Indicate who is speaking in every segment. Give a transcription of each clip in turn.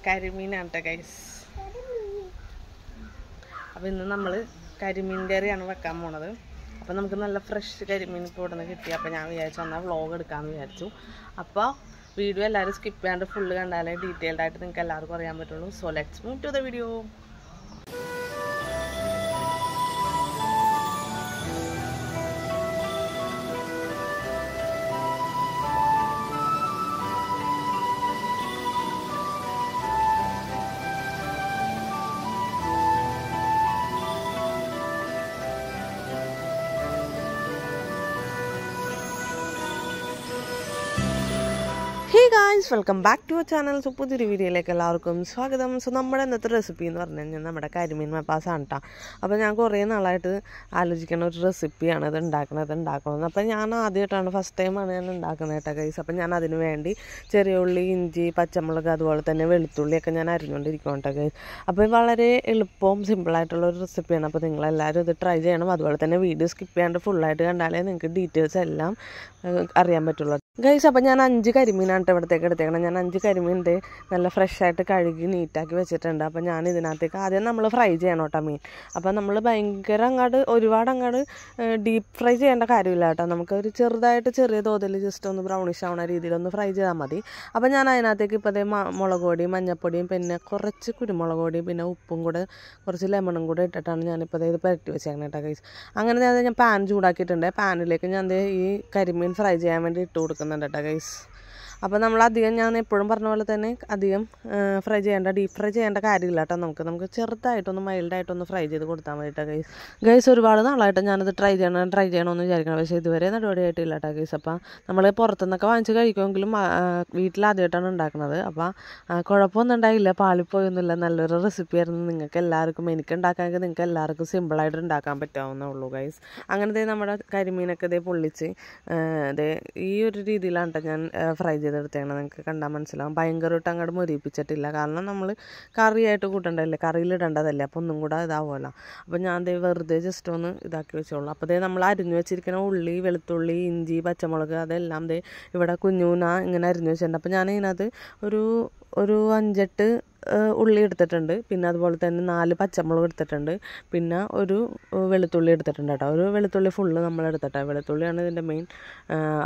Speaker 1: കരിമീനാണ് കേട്ടോ ഗൈസ്. അപ്പോൾ ഇന്ന് നമ്മൾ കരിമീൻ കറിയാണ് വെക്കാൻ പോണത്. അപ്പോൾ നമുക്ക് നല്ല ഫ്രഷ് കരിമീൻ ഇപ്പോൾ ഇവിടെ നിന്ന് കിട്ടി. അപ്പോൾ ഞാൻ വിചാരിച്ചു എന്നാൽ വ്ളോഗ് എടുക്കാമെന്ന് വിചാരിച്ചു. അപ്പോൾ വീഡിയോ എല്ലാവരും സ്കിപ്പ് ചെയ്യാണ്ട് ഫുള്ള് കണ്ടാലേ ഡീറ്റെയിൽഡ് ആയിട്ട് നിങ്ങൾക്ക് എല്ലാവർക്കും അറിയാൻ പറ്റുള്ളൂ. So let's move to the video. Hey guys, welcome back to our channel. So പുതിയൊരു വീഡിയോയിലേക്ക് എല്ലാവർക്കും സ്വാഗതം. സോ നമ്മുടെ ഇന്നത്തെ റെസിപ്പി എന്ന് പറഞ്ഞു കഴിഞ്ഞാൽ നമ്മുടെ കരിമീൻ മപ്പാസാണ് കേട്ടോ. അപ്പോൾ ഞാൻ കുറേ നാളായിട്ട് ആലോചിക്കുന്ന ഒരു റെസിപ്പിയാണ് ഇത് ഉണ്ടാക്കണമെന്ന്. അപ്പോൾ ഞാൻ ആദ്യമായിട്ടാണ്, ഫസ്റ്റ് ടൈമാണ് ഞാൻ ഉണ്ടാക്കുന്നത് കേട്ടോ ഗൈസ്. അപ്പോൾ ഞാൻ അതിന് വേണ്ടി ചെറിയ ഉള്ളി, ഇഞ്ചി, പച്ചമുളക്, അതുപോലെ തന്നെ വെളുത്തുള്ളിയൊക്കെ ഞാൻ അരിഞ്ഞുകൊണ്ടിരിക്കും കേട്ടോ ഗൈസ്. അപ്പോൾ വളരെ എളുപ്പവും സിമ്പിളായിട്ടുള്ള ഒരു റെസിപ്പിയാണ്. അപ്പോൾ നിങ്ങളെല്ലാവരും ഇത് ട്രൈ ചെയ്യണം. അതുപോലെ തന്നെ വീഡിയോ സ്കിപ്പ് ചെയ്യാണ്ട് ഫുള്ളായിട്ട് കണ്ടാലേ നിങ്ങൾക്ക് ഡീറ്റെയിൽസ് എല്ലാം അറിയാൻ പറ്റുള്ളൂ ഗൈസ്. അപ്പോൾ ഞാൻ 5 കരിമീനാണ് ഇവിടത്തേക്ക് എടുത്തേക്കണം. ഞാൻ 5 കരിമീൻ്റെ നല്ല ഫ്രഷായിട്ട് കഴുകി നീറ്റാക്കി വെച്ചിട്ടുണ്ട്. അപ്പോൾ ഞാൻ ഇതിനകത്തേക്ക് ആദ്യം നമ്മൾ ഫ്രൈ ചെയ്യണം കേട്ടോ മീൻ. അപ്പോൾ നമ്മൾ ഭയങ്കര ഒരുപാട് ഡീപ്പ് ഫ്രൈ ചെയ്യേണ്ട കാര്യമില്ല കേട്ടോ. നമുക്കൊരു ചെറുതായിട്ട് ചെറിയ തോതിൽ ജസ്റ്റ് ഒന്ന് ബ്രൗണിഷ് ആവുന്ന രീതിയിലൊന്ന് ഫ്രൈ ചെയ്താൽ മതി. അപ്പോൾ ഞാൻ അതിനകത്തേക്ക് ഇപ്പോൾ അതേ മുളക് പൊടിയും മഞ്ഞൾപ്പൊടിയും പിന്നെ കുറച്ച് കുരുമുളക് പൊടിയും പിന്നെ ഉപ്പും കൂടെ കുറച്ച് ലെമണും കൂടെ ഇട്ടിട്ടാണ് ഞാനിപ്പോൾ ഇത് പുരട്ടി വെച്ചേക്കണം കേട്ടോ ഗൈസ്. അങ്ങനെ ഞാൻ പാൻ ചൂടാക്കിയിട്ടുണ്ട്. പാനിലേക്ക് ഞാൻ ഈ കരിമീൻ ഫ്രൈ ചെയ്യാൻ വേണ്ടി ഇട്ട് കൊടുക്കുന്നുണ്ട് കേട്ടോ ഗൈസ്. അപ്പോൾ നമ്മളധികം, ഞാൻ എപ്പോഴും പറഞ്ഞ പോലെ തന്നെ അധികം ഡീപ്പ് ഫ്രൈ ചെയ്യേണ്ട കാര്യമില്ല കേട്ടോ. നമുക്ക് ചെറുതായിട്ടൊന്ന് മൈൽഡായിട്ടൊന്ന് ഫ്രൈ ചെയ്ത് കൊടുത്താൽ മതിട്ടോ ഗൈസ്. ഒരുപാട് നാളായിട്ട് ഞാനത് ട്രൈ ചെയ്യണമെന്ന് വിചാരിക്കണം. പക്ഷേ ഇതുവരെ നടപടിയായിട്ടില്ല കേട്ടോ ഗൈസ്. അപ്പോൾ നമ്മൾ പുറത്തുനിന്നൊക്കെ വാങ്ങിച്ച് കഴിക്കുമെങ്കിലും വീട്ടിലാദ്യമായിട്ടാണ് ഉണ്ടാക്കുന്നത്. അപ്പോൾ കുഴപ്പമൊന്നും ഉണ്ടായില്ല, പാളിപ്പോയൊന്നുമില്ല. നല്ലൊരു റെസിപ്പിയായിരുന്നു. നിങ്ങൾക്ക് എല്ലാവർക്കും, എനിക്ക് ഉണ്ടാക്കാമെങ്കിൽ നിങ്ങൾക്ക് എല്ലാവർക്കും സിമ്പിളായിട്ട് ഉണ്ടാക്കാൻ പറ്റാവുന്നേ ഉള്ളൂ ഗൈസ്. അങ്ങനത്തെ നമ്മുടെ കരിമീനൊക്കെ പൊള്ളിച്ച് ഈ ഒരു രീതിയിലാണ് കേട്ടോ ഞാൻ ഫ്രൈ ചെയ്തെടുത്തേക്കണം. നിങ്ങൾക്ക് കണ്ടാൽ മനസ്സിലാവും. ഭയങ്കരമായിട്ട് അങ്ങോട്ട് മൊരിപ്പിച്ചിട്ടില്ല. കാരണം നമ്മൾ കറിയായിട്ട് കൂട്ടണ്ടല്ലേ, കറിയിലിടേണ്ടതല്ലേ. അപ്പോൾ ഒന്നും കൂടെ ഇതാവുമല്ലോ. അപ്പോൾ ഞാൻ വെറുതെ ജസ്റ്റ് ഒന്ന് ഇതാക്കി വെച്ചോളൂ. അപ്പോൾ നമ്മൾ അരിഞ്ഞു വെച്ചിരിക്കുന്ന ഉള്ളി, വെളുത്തുള്ളി, ഇഞ്ചി, പച്ചമുളക് അതെല്ലാം ഇവിടെ കുഞ്ഞൂന ഇങ്ങനെ അരിഞ്ഞു വെച്ചിട്ടുണ്ട്. അപ്പോൾ ഞാൻ ഇതിനകത്ത് ഒരു 5-8 ഉള്ളി എടുത്തിട്ടുണ്ട്. പിന്നെ അതുപോലെ തന്നെ 4 പച്ചമുളക് എടുത്തിട്ടുണ്ട്. പിന്നെ ഒരു വെളുത്തുള്ളി എടുത്തിട്ടുണ്ട് കേട്ടോ. ഒരു വെളുത്തുള്ളി ഫുള്ള് നമ്മൾ എടുത്തിട്ട്, വെളുത്തുള്ളിയാണ് ഇതിൻ്റെ മെയിൻ.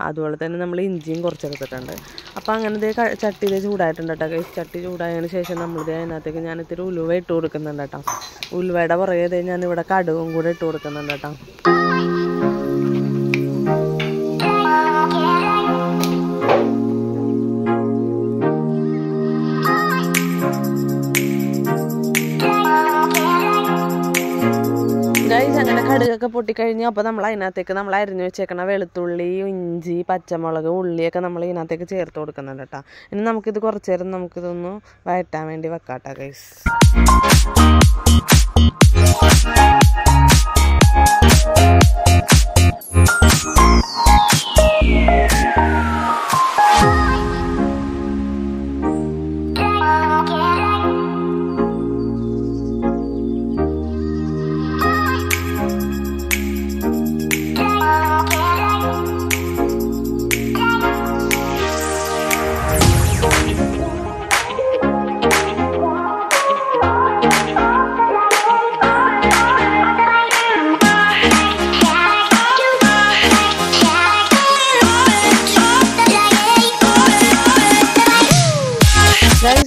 Speaker 1: അതുപോലെ തന്നെ നമ്മൾ ഇഞ്ചിയും കുറച്ചെടുത്തിട്ടുണ്ട്. അപ്പോൾ അങ്ങനെ ചട്ടി ചൂടായിട്ടുണ്ട് കേട്ടോ. ചട്ടി ചൂടായതിന് ശേഷം അതിനകത്തേക്ക് ഞാൻ ഇത്തിരി ഉലുവ ഇട്ട് കൊടുക്കുന്നുണ്ട് കേട്ടോ. ഉലുവയുടെ പുറകെ ഞാനിവിടെ കടുകും കൂടെ ഇട്ട് കൊടുക്കുന്നുണ്ട് കേട്ടോ. ഗൈസ്, അങ്ങനെ കടുകൊക്കെ പൊട്ടിക്കഴിഞ്ഞു. അപ്പോൾ നമ്മൾ അതിനകത്തേക്ക് നമ്മൾ അരിഞ്ഞു വെച്ചേക്കണ വെളുത്തുള്ളി, ഇഞ്ചി, പച്ചമുളക്, ഉള്ളിയൊക്കെ നമ്മൾ ഇതിനകത്തേക്ക് ചേർത്ത് കൊടുക്കുന്നുണ്ട് കേട്ടോ. ഇനി നമുക്കിത് കുറച്ച് നേരം നമുക്കിതൊന്ന് വഴറ്റാൻ വേണ്ടി വെക്കാം കേട്ടോ ഗൈസ്.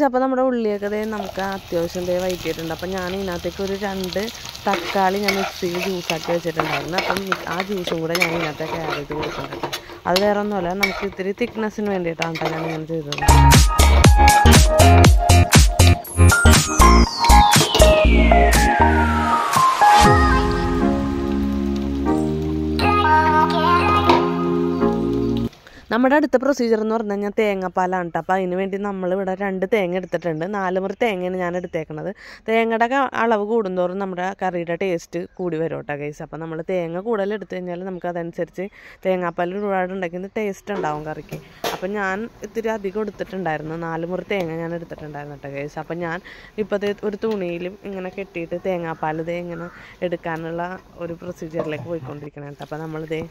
Speaker 1: അപ്പോൾ നമ്മുടെ ഉള്ളിയൊക്കെ നമുക്ക് അത്യാവശ്യം വഴറ്റിയിട്ടുണ്ട്. അപ്പം ഞാൻ ഇതിനകത്തേക്ക് ഒരു 2 തക്കാളി ഞാൻ മിക്സിയിൽ ജ്യൂസാക്കി വെച്ചിട്ടുണ്ടായിരുന്നു. അപ്പം ആ ജ്യൂസും കൂടെ ഞാൻ ഇതിനകത്തേക്ക് ആഡ് ചെയ്ത് കൊടുക്കുന്നുണ്ട്. അത് വേറെ ഒന്നുമല്ല, നമുക്ക് ഇത്തിരി തിക്നെസ്സിന് വേണ്ടിയിട്ടാണ് കേട്ടോ ഞാൻ ഇങ്ങനെ ചെയ്തത്. നമ്മുടെ അടുത്ത പ്രൊസീജിയർ എന്ന് പറഞ്ഞു കഴിഞ്ഞാൽ തേങ്ങാപ്പാലാണ് കേട്ടോ. അപ്പോൾ അതിന് വേണ്ടി നമ്മളിവിടെ 2 തേങ്ങ എടുത്തിട്ടുണ്ട്. 4 മുറി തേങ്ങയാണ് ഞാൻ എടുത്തേക്കുന്നത്. തേങ്ങയുടെ അളവ് കൂടുന്തോറും നമ്മുടെ കറിയുടെ ടേസ്റ്റ് കൂടി വരും കേട്ടോ ഗൈസ്. അപ്പോൾ നമ്മൾ തേങ്ങ കൂടുതൽ എടുത്തു കഴിഞ്ഞാൽ നമുക്ക് അതനുസരിച്ച് തേങ്ങാപ്പാൽ ഒരുപാട് ഉണ്ടാക്കുന്ന ടേസ്റ്റ് ഉണ്ടാവും കറിക്ക്. അപ്പം ഞാൻ ഇത്തിരി അധികം എടുത്തിട്ടുണ്ടായിരുന്നു. 4 മുറി തേങ്ങ ഞാൻ എടുത്തിട്ടുണ്ടായിരുന്നു കേട്ടോ ഗൈസ്. അപ്പം ഞാൻ ഇപ്പോൾ ഒരു തുണിയിലും ഇങ്ങനെ കെട്ടിയിട്ട് തേങ്ങാപ്പാൽ ഇങ്ങനെ എടുക്കാനുള്ള ഒരു പ്രൊസീജിയറിലേക്ക് പോയിക്കൊണ്ടിരിക്കണം കേട്ടോ. അപ്പോൾ നമ്മളിതേ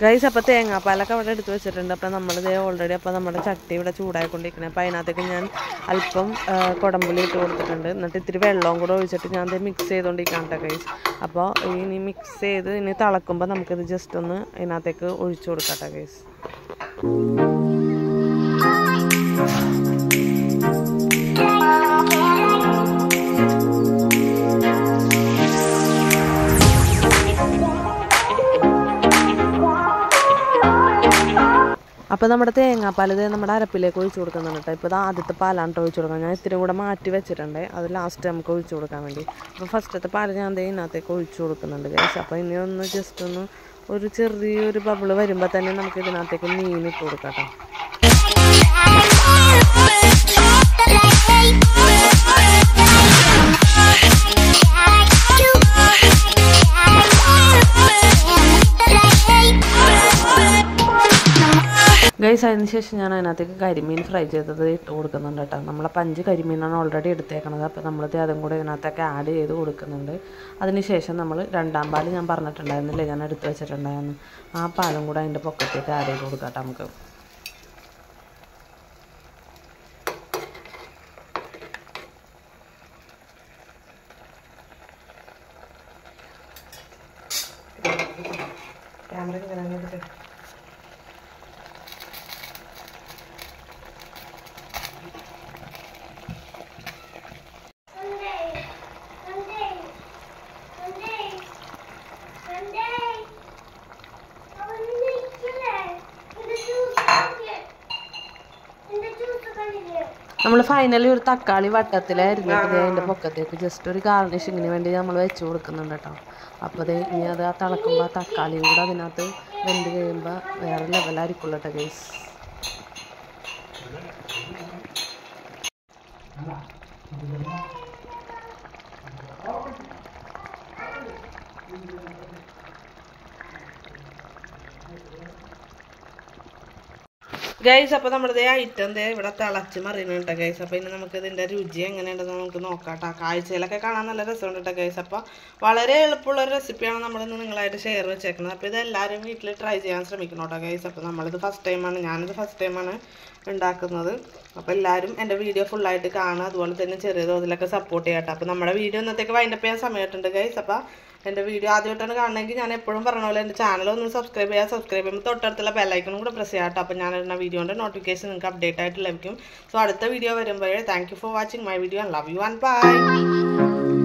Speaker 1: ഗൈസ് അപ്പോൾ തേങ്ങാപ്പാലൊക്കെ അവിടെ എടുത്ത് വെച്ചിട്ടുണ്ട്. അപ്പോൾ നമ്മളിത് ഓൾറെഡി അപ്പോൾ നമ്മുടെ ചട്ടി ഇവിടെ ചൂടായിക്കൊണ്ടിരിക്കുന്നത്. അപ്പോൾ അതിനകത്തേക്ക് ഞാൻ അല്പം കുടംപുളി ഇട്ട് കൊടുത്തിട്ടുണ്ട്. എന്നിട്ട് ഇത്തിരി വെള്ളവും കൂടെ ഒഴിച്ചിട്ട് ഞാൻ ഇത് മിക്സ് ചെയ്തുകൊണ്ടിരിക്കണം കേട്ടോ ഗൈസ്. അപ്പോൾ ഇനി മിക്സ് ചെയ്ത് ഇനി തിളക്കുമ്പോൾ നമുക്കിത് ജസ്റ്റ് ഒന്ന് ഇതിനകത്തേക്ക് ഒഴിച്ചു കൊടുക്കാം കേട്ടോ ഗൈസ്. അപ്പോൾ നമ്മുടെ തേങ്ങാപ്പാൽ ഇത് നമ്മുടെ അരപ്പിലേക്ക് ഒഴിച്ചു കൊടുക്കുന്നുണ്ട് കേട്ടോ. ഇപ്പോൾ ഇത് ആദ്യത്തെ പാലാണ് ഒഴിച്ചു കൊടുക്കാം. ഞാൻ ഇത്തിരി കൂടെ മാറ്റി വെച്ചിട്ടുണ്ട്, അത് ലാസ്റ്റ് നമുക്ക് ഒഴിച്ചു കൊടുക്കാൻ വേണ്ടി. അപ്പോൾ ഫസ്റ്റത്തെ പാൽ ഞാൻ ഇതിനകത്തേക്ക് ഒഴിച്ചു കൊടുക്കുന്നുണ്ട് ഗൈസ്. അപ്പോൾ ഇനി ഒന്ന് ജസ്റ്റ് ഒന്ന് ഒരു ചെറിയൊരു ബബിള് വരുമ്പോൾ തന്നെ നമുക്ക് ഇതിനകത്തേക്ക് മീൻ ഇട്ട് കൊടുക്കാം കേട്ടോ. ഗൈസ് അതിന് ശേഷം ഞാൻ അതിനകത്തേക്ക് കരിമീൻ ഫ്രൈ ചെയ്തത് ഇട്ട് കൊടുക്കുന്നുണ്ട് കേട്ടോ. നമ്മളെ 5 കരിമീനാണ് ഓൾറെഡി എടുത്തേക്കണത്. അപ്പോൾ നമ്മളിത് അതും കൂടെ ഇതിനകത്തേക്ക് ആഡ് ചെയ്ത് കൊടുക്കുന്നുണ്ട്. അതിന് ശേഷം നമ്മൾ രണ്ടാം പാൽ ഞാൻ പറഞ്ഞിട്ടുണ്ടായിരുന്നില്ലേ, ഞാൻ എടുത്ത് വെച്ചിട്ടുണ്ടായിരുന്നു, ആ പാലും കൂടെ അതിൻ്റെ പൊക്കത്തേക്ക് ആഡ് ചെയ്ത് കൊടുക്കാം കേട്ടോ നമുക്ക്. ക്യാമറ നമ്മൾ ഫൈനലി ഒരു തക്കാളി വട്ടത്തിലായിരുന്നു അതിൻ്റെ പൊക്കത്തേക്ക് ജസ്റ്റ് ഒരു ഗാർണിഷിങ്ങിന് വേണ്ടി നമ്മൾ വെച്ച് കൊടുക്കുന്നുണ്ട് കേട്ടോ. അപ്പോൾ അത് ഇനി അത് ആ തിളക്കുമ്പോൾ തക്കാളിയും കൂടെ അതിനകത്ത് വെന്ത് കഴിയുമ്പോൾ വേറെ ലെവലായിരിക്കുള്ളൂ കേട്ടോ ഗൈസ്. ഗൈസ് അപ്പോൾ നമ്മുടെ ഐറ്റം ഇവിടെ തിളച്ച് മറിയുന്നുണ്ട് കേട്ടോ ഗൈസ്. അപ്പോൾ ഇനി നമുക്ക് ഇതിൻ്റെ രുചി എങ്ങനെയുണ്ടെന്ന് നമുക്ക് നോക്കാം കേട്ടോ. കാഴ്ചയിലൊക്കെ കാണാൻ നല്ല രസമുണ്ട് കേട്ടോ ഗൈസ്. അപ്പോൾ വളരെ എളുപ്പമുള്ളൊരു റെസിപ്പിയാണ് നമ്മളിന്ന് നിങ്ങളായിട്ട് ഷെയർ വെച്ചേക്കുന്നത്. അപ്പോൾ ഇതെല്ലാവരും വീട്ടിൽ ട്രൈ ചെയ്യാൻ ശ്രമിക്കണം കേട്ടോ ഗൈസ്. അപ്പോൾ നമ്മളിത് ഞാനിത് ഫസ്റ്റ് ടൈമാണ് ഉണ്ടാക്കുന്നത്. അപ്പോൾ എല്ലാവരും എൻ്റെ വീഡിയോ ഫുള്ളായിട്ട് കാണുക, അതുപോലെ തന്നെ ചെറിയ തോതിലൊക്കെ സപ്പോർട്ട് ചെയ്യാം കേട്ടോ. അപ്പോൾ നമ്മുടെ വീഡിയോ ഇന്നത്തേക്ക് വൈൻഡപ്പ് ചെയ്യാൻ സമയമായിട്ടുണ്ട് ഗൈസ്. അപ്പോൾ എൻ്റെ വീഡിയോ ആദ്യമായിട്ടാണ് കാണണമെങ്കിൽ ഞാൻ എപ്പോഴും പറഞ്ഞ പോലെ എൻ്റെ ചാനലൊന്ന് സബ്സ്ക്രൈബ് ചെയ്യുമ്പോൾ തൊട്ടടുത്തുള്ള ബെല്ലൈക്കണും കൂടെ പ്രസ് ചെയ്യാം കേട്ടോ. അപ്പോൾ ഞാൻ ഇടുന്ന വീഡിയോൻ്റെ നോട്ടിഫിക്കേഷൻ നിങ്ങൾക്ക് അപ്ഡേറ്റ് ആയിട്ട് ലഭിക്കും. സോ അടുത്ത വീഡിയോ വരുമ്പോഴേ thank you for watching my video and love you and by.